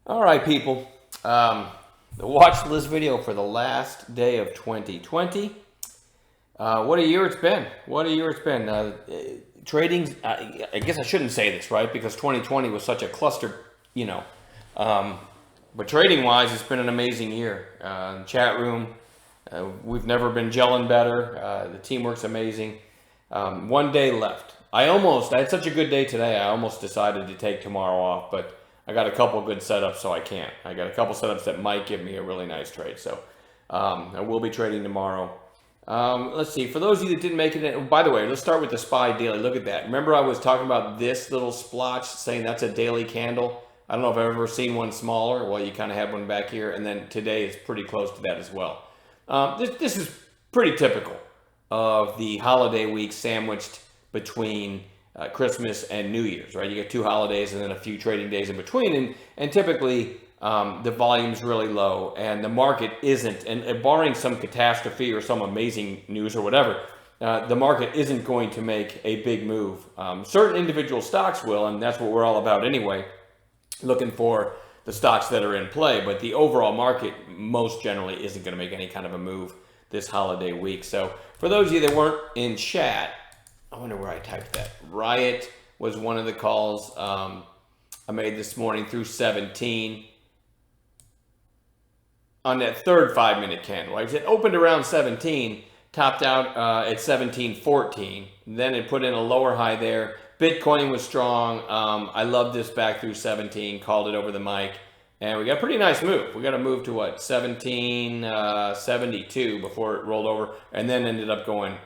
All right, people. The watch list video for the last day of 2020. What a year it's been. What a year it's been. Trading, I guess I shouldn't say this, right? Because 2020 was such a cluster, you know. But trading-wise, it's been an amazing year. Chat room, we've never been gelling better. The teamwork's amazing. One day left. I had such a good day today, I almost decided to take tomorrow off, but I got a couple good setups, so I can't. I got a couple setups that might give me a really nice trade, so I will be trading tomorrow. Let's see, for those of you that didn't make it in, by the way, let's start with the SPY daily. Look at that. Remember I was talking about this little splotch, saying that's a daily candle? I don't know if I've ever seen one smaller. Well, you kind of have one back here, and then today is pretty close to that as well. This is pretty typical of the holiday week sandwiched between Christmas and New Year's, right? You get two holidays and then a few trading days in between, and typically the volume's really low and the market isn't, and barring some catastrophe or some amazing news or whatever, the market isn't going to make a big move. Certain individual stocks will, and that's what we're all about anyway, looking for the stocks that are in play, but the overall market most generally isn't going to make any kind of a move this holiday week. So for those of you that weren't in chat, I wonder where I typed that. Riot was one of the calls I made this morning through 17 on that third 5-minute candle. It opened around 17, topped out at 17.14. Then it put in a lower high there. Bitcoin was strong. I love this back through 17, called it over the mic. And we got a pretty nice move. We got a move to what, 1772 before it rolled over, and then ended up going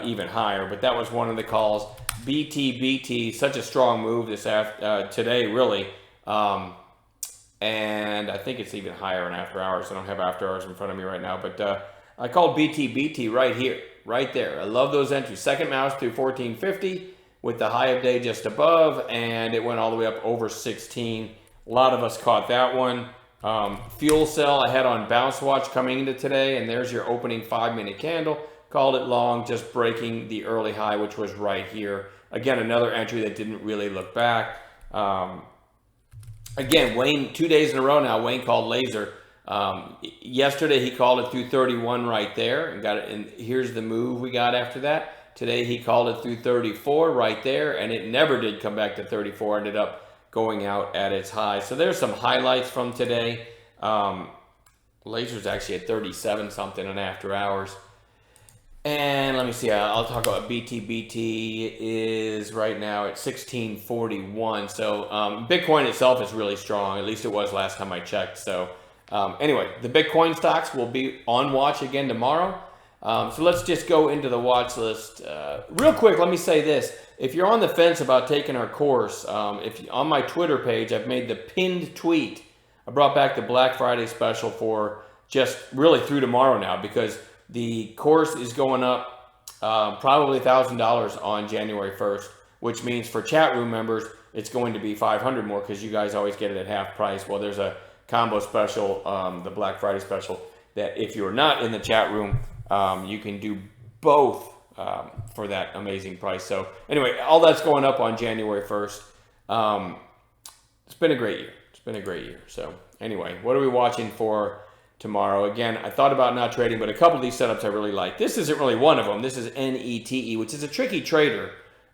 even higher. But that was one of the calls. BT, such a strong move today, really. And I think it's even higher in after hours. I don't have after hours in front of me right now, but I called BT right here, right there. I love those entries. Second mouse through 1450 with the high of day just above, and it went all the way up over 16. A lot of us caught that one. Fuel cell I had on bounce watch coming into today, and there's your opening 5-minute candle. Called it long, just breaking the early high, which was right here. Again, another entry that didn't really look back. Again, Wayne, 2 days in a row now, Wayne called laser. Yesterday he called it through 31 right there, and got it. And here's the move we got after that. Today he called it through 34 right there, and it never did come back to 34. Ended up going out at its high. So there's some highlights from today. Laser's actually at 37 something on after hours. And let me see, I'll talk about BT. BT is right now at 1641. So Bitcoin itself is really strong. At least it was last time I checked. So anyway, the Bitcoin stocks will be on watch again tomorrow. So let's just go into the watch list. Real quick, let me say this. If you're on the fence about taking our course, on my Twitter page, I've made the pinned tweet. I brought back the Black Friday special for just really through tomorrow now, because the course is going up probably $1,000 on January 1st, which means for chat room members, it's going to be $500 more because you guys always get it at half price. Well, there's a combo special, the Black Friday special, that if you're not in the chat room, you can do both for that amazing price. So anyway, all that's going up on January 1st. It's been a great year. It's been a great year. So anyway, what are we watching for tomorrow? Again, I thought about not trading, but a couple of these setups I really like. This isn't really one of them. This is NETE, which is a tricky trader,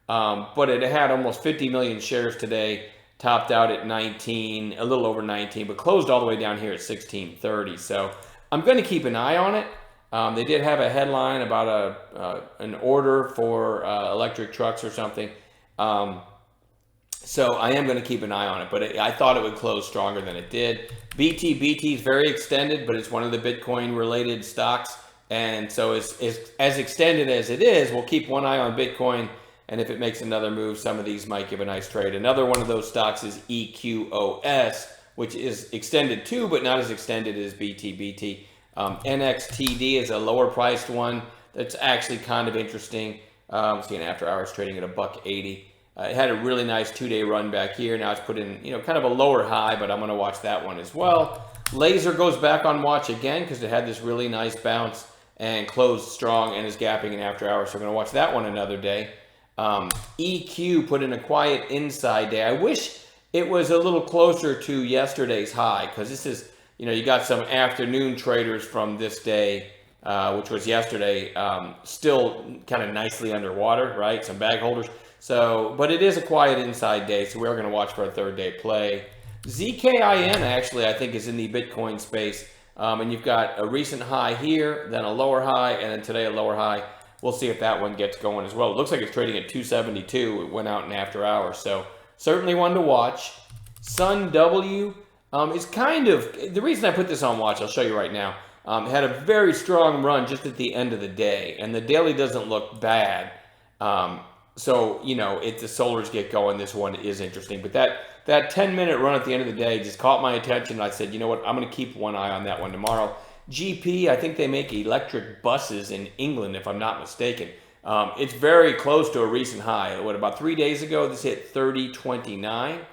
but it had almost 50 million shares today, topped out at 19, a little over 19, but closed all the way down here at 1630. So I'm going to keep an eye on it. They did have a headline about an order for electric trucks or something. So I am going to keep an eye on it, but I thought it would close stronger than it did. BT is very extended, but it's one of the Bitcoin related stocks. And so it's as extended as it is, we'll keep one eye on Bitcoin. And if it makes another move, some of these might give a nice trade. Another one of those stocks is EQOS, which is extended too, but not as extended as BT. NXTD is a lower priced one that's actually kind of interesting. Seeing after hours trading at $1.80. It had a really nice 2-day run back here. Now it's put in, kind of a lower high, but I'm going to watch that one as well. Laser goes back on watch again because it had this really nice bounce and closed strong and is gapping in after hours. So I'm going to watch that one another day. EQ put in a quiet inside day. I wish it was a little closer to yesterday's high because this is, you got some afternoon traders from this day, which was yesterday, still kind of nicely underwater, right? Some bag holders. So, but it is a quiet inside day, so we're going to watch for a third day play. ZKIN actually, I think, is in the Bitcoin space. And you've got a recent high here, then a lower high, and then today a lower high. We'll see if that one gets going as well. It looks like it's trading at 272. It went out in after hours, so certainly one to watch. Sun W is kind of, the reason I put this on watch, I'll show you right now, had a very strong run just at the end of the day, and the daily doesn't look bad. So, if the solars get going, this one is interesting. But that 10-minute run at the end of the day just caught my attention. I said, you know what, I'm going to keep one eye on that one tomorrow. GP, I think they make electric buses in England, if I'm not mistaken. It's very close to a recent high. About 3 days ago, this hit 30.29.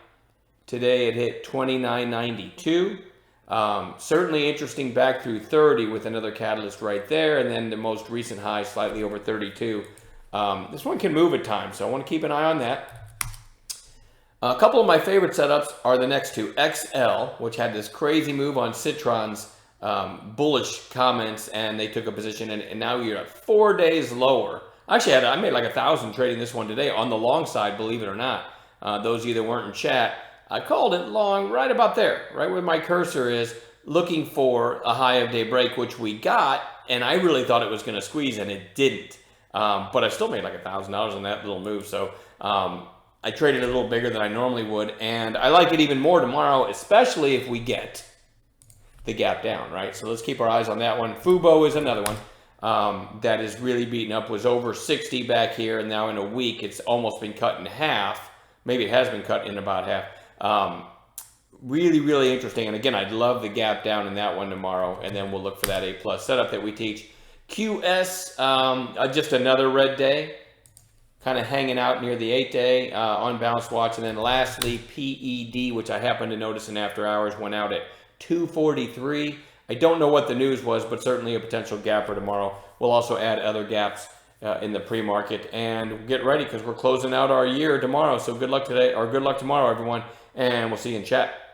Today it hit 29.92. Certainly interesting back through 30 with another catalyst right there. And then the most recent high, slightly over 32. This one can move at times, so I want to keep an eye on that. A couple of my favorite setups are the next two. XL, which had this crazy move on Citron's bullish comments, and they took a position, and now you're at 4 days lower. Actually, I made like 1,000 trading this one today on the long side, believe it or not. Those of you that weren't in chat, I called it long right about there, right where my cursor is, looking for a high of day break, which we got, and I really thought it was going to squeeze, and it didn't. But I still made like $1,000 on that little move, so I traded a little bigger than I normally would, and I like it even more tomorrow, especially if we get the gap down, right? So let's keep our eyes on that one. Fubo is another one that is really beaten up, was over 60 back here, and now in a week it's almost been cut in half. Maybe it has been cut in about half. Really, really interesting. And again, I'd love the gap down in that one tomorrow, and then we'll look for that A+ setup that we teach. QS, just another red day, kind of hanging out near the 8-day on bounce watch. And then lastly, PED, which I happened to notice in after hours, went out at 243. I don't know what the news was, but certainly a potential gap for tomorrow. We'll also add other gaps in the pre-market, and get ready because we're closing out our year tomorrow. So good luck today, or good luck tomorrow, everyone, and we'll see you in chat.